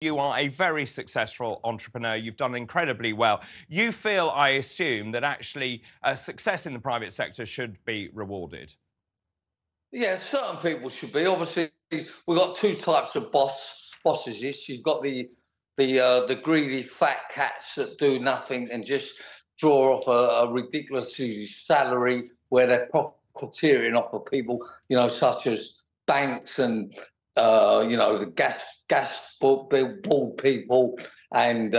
You are a very successful entrepreneur. You've done incredibly well. You feel, I assume, that actually success in the private sector should be rewarded. Yeah, certain people should be. Obviously, we've got two types of bosses. You've got the greedy fat cats that do nothing and just draw off a ridiculous salary where they're profiteering off of people, such as banks and the gas board people and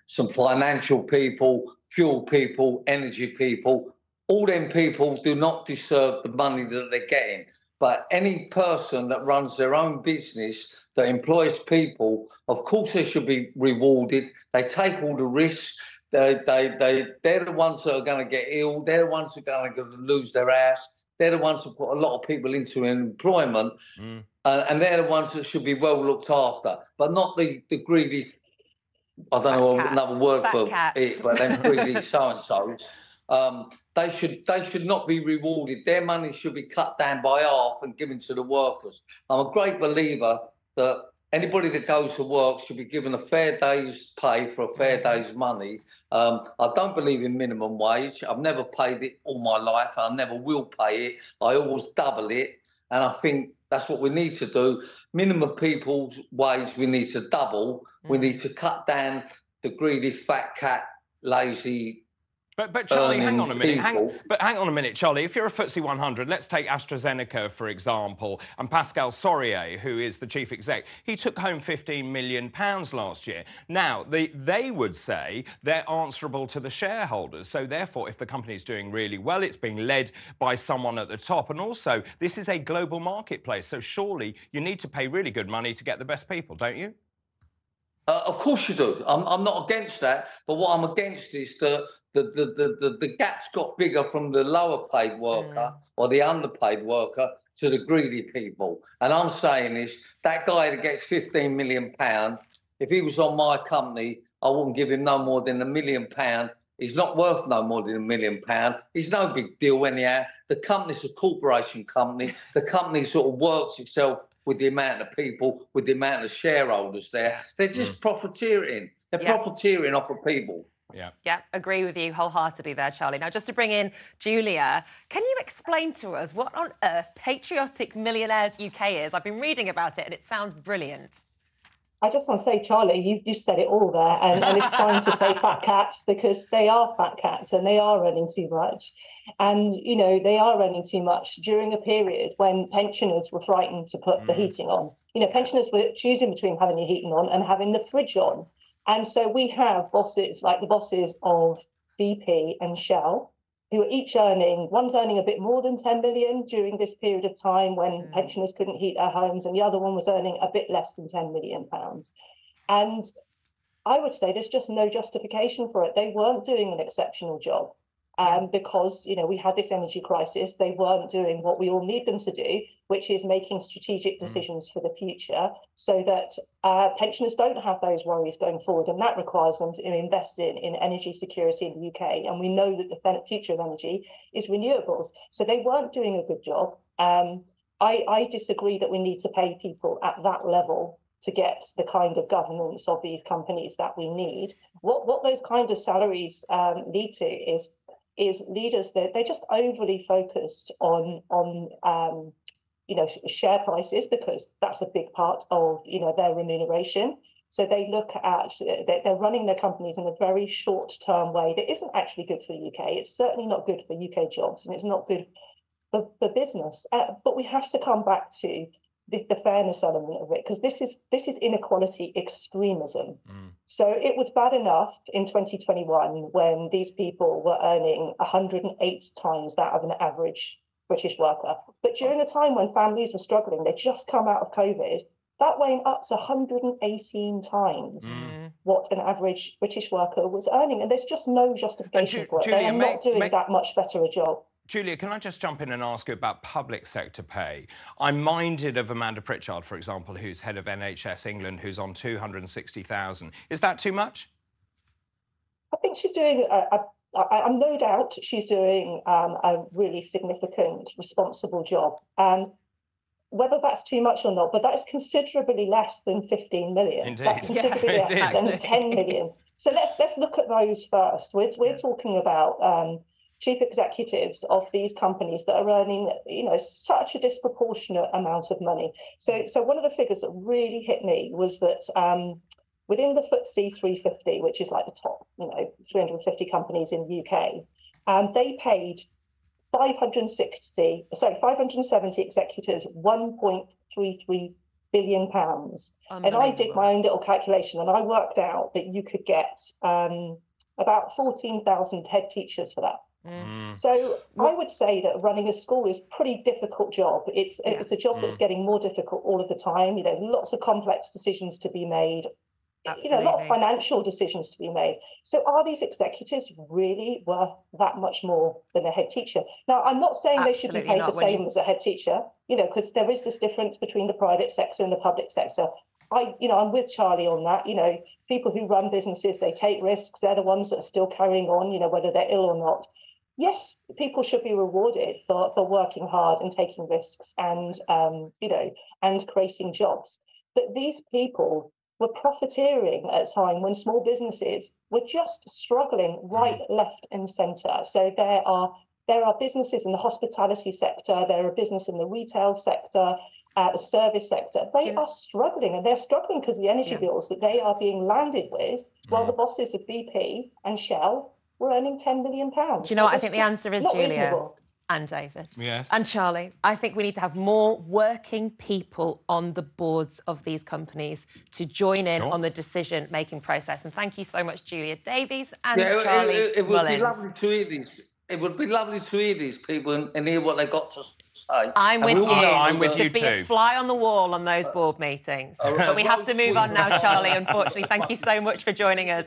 some financial people, fuel people, energy people. All them people do not deserve the money that they're getting. But any person that runs their own business, that employs people, of course they should be rewarded. They take all the risks. They're the ones that are going to get ill. They're the ones that are going to lose their house. They're the ones that put a lot of people into employment. And they're the ones that should be well looked after, but not the greedy, I don't know another word for it, but them greedy so-and-sos. They should not be rewarded. Their money should be cut down by half and given to the workers. I'm a great believer that anybody that goes to work should be given a fair day's pay for a fair day's money. I don't believe in minimum wage. I've never paid it all my life. I never will pay it. I always double it. And I think that's what we need to do. Minimum people's wage we need to double. We need to cut down the greedy fat cat, lazy. But Charlie, hang on a minute. Hang on a minute, Charlie. If you're a FTSE 100, let's take AstraZeneca, for example, and Pascal Sorier, who is the chief exec. He took home £15 million last year. Now, they would say they're answerable to the shareholders. So, therefore, if the company's doing really well, it's being led by someone at the top. And also, this is a global marketplace. So, surely you need to pay really good money to get the best people, don't you? Of course you do. I'm not against that. But what I'm against is the gap's got bigger from the lower paid worker or the underpaid worker to the greedy people. And I'm saying this, that guy that gets £15 million, if he was on my company, I wouldn't give him no more than £1 million. He's not worth no more than £1 million. He's no big deal anyhow. The company's a corporation company. The company sort of works itself with the amount of people, with the amount of shareholders there. They're just profiteering. They're profiteering off of people. Yeah, agree with you wholeheartedly there, Charlie. Now, just to bring in Julia, can you explain to us what on earth Patriotic Millionaires UK is? I've been reading about it and it sounds brilliant. I just want to say, Charlie, you said it all there, and it's fine to say fat cats because they are fat cats and they are earning too much. And, they are earning too much during a period when pensioners were frightened to put the heating on. Pensioners were choosing between having the heating on and having the fridge on. And so we have bosses like the bosses of BP and Shell, who are each one's earning a bit more than 10 million during this period of time when pensioners couldn't heat their homes, and the other one was earning a bit less than £10 million. And I would say there's just no justification for it. They weren't doing an exceptional job because, we had this energy crisis. They weren't doing what we all need them to do, which is making strategic decisions for the future so that pensioners don't have those worries going forward. And that requires them to invest in energy security in the UK. And we know that the future of energy is renewables. So they weren't doing a good job. I disagree that we need to pay people at that level to get the kind of governance of these companies that we need. What those kind of salaries lead to is leaders that they're just overly focused on share prices, because that's a big part of their remuneration. So they look at they're running their companies in a very short-term way that isn't actually good for the UK. It's certainly not good for UK jobs, and it's not good for business. But we have to come back to the fairness element of it, because this is inequality extremism. So it was bad enough in 2021 when these people were earning 108 times that of an average British worker. But during a time when families were struggling, they'd just come out of COVID, that went up to 118 times what an average British worker was earning. And there's just no justification for it. Julia, they are not doing that much better a job. Julia, can I just jump in and ask you about public sector pay? I'm minded of Amanda Pritchard, for example, who's head of NHS England, who's on 260,000. Is that too much? I think she's doing I'm no doubt she's doing a really significant, responsible job. whether that's too much or not, but that is considerably less than 15 million. Indeed. That's considerably less than 10 million. So let's look at those first. We're talking about chief executives of these companies that are earning, such a disproportionate amount of money. So one of the figures that really hit me was that within the FTSE 350, which is like the top, 350 companies in the UK, they paid 570 executives £1.33 billion. And I did my own little calculation, and I worked out that you could get about 14,000 head teachers for that. So I would say that running a school is a pretty difficult job. It's a job that's getting more difficult all of the time. Lots of complex decisions to be made. Absolutely. A lot of financial decisions to be made. So are these executives really worth that much more than a head teacher? Now, I'm not saying they should be paid the same as a head teacher, because there is this difference between the private sector and the public sector. I'm with Charlie on that. People who run businesses, they take risks. They're the ones that are still carrying on, whether they're ill or not. Yes, people should be rewarded for working hard and taking risks and creating jobs. But these people were profiteering at a time when small businesses were just struggling right, left and centre. So there are businesses in the hospitality sector, there are businesses in the retail sector, the service sector. They are struggling, and they're struggling because the energy bills that they are being landed with, while the bosses of BP and Shell were earning £10 million. Do you know what I think the answer is, Julia? Reasonable. And David. Yes. And Charlie. I think we need to have more working people on the boards of these companies to join in on the decision-making process. And thank you so much, Julia Davies and Charlie it would Mullins. be lovely to hear these. It would be lovely to hear these people and hear what they got to say. I'm with you. I'm with you to be too. a fly on the wall on those board meetings. But we have to move on now, Charlie, unfortunately. Thank you so much for joining us.